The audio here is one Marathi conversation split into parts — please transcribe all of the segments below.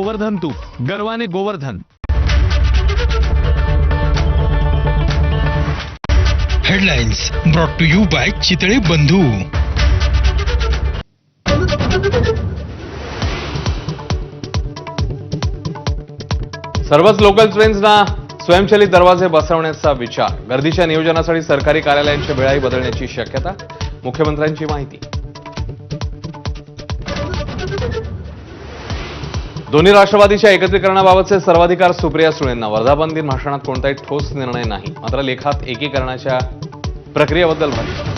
गोवर्धन तूप, गर्वाने Govardhan. Headlines brought to you by Chitale Bandhu. सर्वच लोकल ट्रेन्सना स्वयंचलित दरवाजे बसवण्याचा विचार, गर्दीच्या नियोजनासाठी सरकारी कार्यालयांच्या वेळाही बदलण्याची शक्यता, मुख्यमंत्र्यांची माहिती। दोन्ही राष्ट्रवादीच्या एकत्रीकरणाबाबतचे सर्वाधिकार सुप्रिया सुळेंना, वर्धापन दिन भाषणात कोणताही ठोस निर्णय नाही, मात्र लेखात एकीकरणाच्या प्रक्रियेबद्दल भाष्य।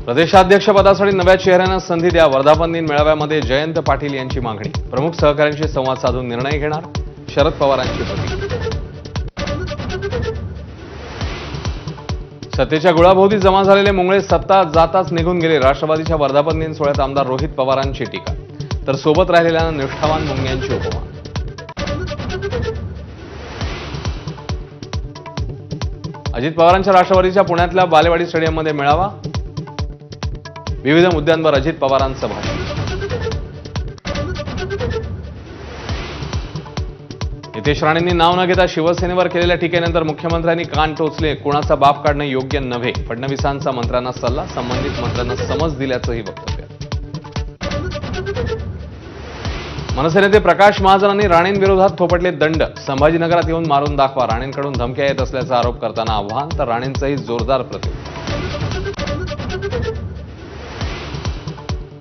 प्रदेशाध्यक्षपदासाठी नव्या चेहऱ्यांना संधी द्या, वर्धापन दिन मेळाव्यामध्ये जयंत पाटील यांची मागणी, प्रमुख सहकाऱ्यांशी संवाद साधून निर्णय घेणार, शरद पवारांची प्रतिक्रिया। सत्तेच्या गुळाभोवती जमा झालेले मुंगळे सत्ता जाताच निघून गेले, राष्ट्रवादीच्या वर्धापन दिन सोहळ्यात आमदार रोहित पवारांची टीका, तर सोबत राहिलेल्यांना निष्ठावान मुंग्यांची उपमा। अजित पवारांच्या राष्ट्रवादीच्या पुण्यातल्या बालेवाडी स्टेडियममध्ये मेळावा, विविध मुद्द्यांवर अजित पवारांचं भाषण। नितेश राणेंनी नाव न घेता शिवसेनेवर केलेल्या टीकेनंतर मुख्यमंत्र्यांनी कान टोचले, कोणाचा बाप काढणं योग्य नव्हे, फडणवीसांचा मंत्र्यांना सल्ला, संबंधित मंत्र्यांना समज दिल्याचंही वक्तव्य। मनसे नेते प्रकाश महाजनांनी राणेंविरोधात थोपटले दंड, संभाजीनगरात येऊन मारून दाखवा, राणेंकडून धमक्या येत असल्याचा आरोप करताना आव्हान, तर राणेंचंही जोरदार प्रत्युत्तर।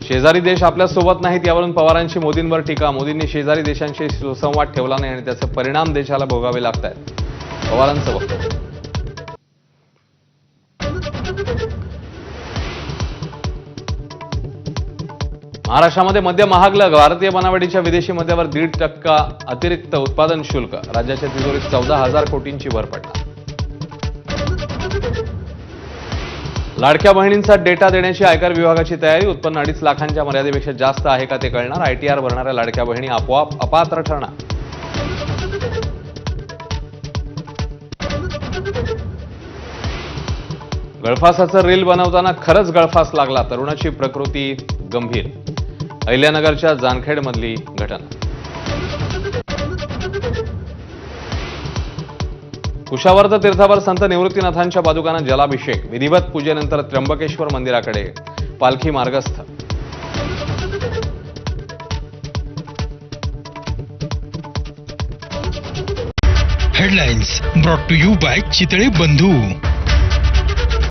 शेजारी देश आपल्या सोबत नाहीत यावरून पवारांची मोदींवर टीका, मोदींनी शेजारी देशांशी सुसंवाद ठेवला नाही आणि त्याचे परिणाम देशाला भोगावे लागत आहेत, पवारांचं वक्तव्य। महाराष्ट्रामध्ये मद्य महागलं, भारतीय बनावटीच्या विदेशी मद्यावर 1.5% अतिरिक्त उत्पादन शुल्क, राज्याच्या तिजोरीत 14,000 कोटींची भर पडणार। लाडक्या बहिणींचा डेटा देण्याची आयकर विभागाची तयारी, उत्पन्न 2.5 लाखांच्या मर्यादेपेक्षा जास्त आहे का ते कळणार, आयटीआर भरणाऱ्या लाडक्या बहिणी आपोआप अपात्र ठरणार। गळफासाचं रील बनवताना खरंच गळफास लागला, तरुणाची प्रकृती गंभीर, अहिल्यानगरच्या जानखेडमधली घटना। कुशावर्त तीर्थावर संत निवृत्तीनाथांच्या पादुकांना जलाभिषेक, विधिवत पूजेनंतर त्र्यंबकेश्वर मंदिराकडे पालखी मार्गस्थ। Headlines brought to you by Chitale बंधू।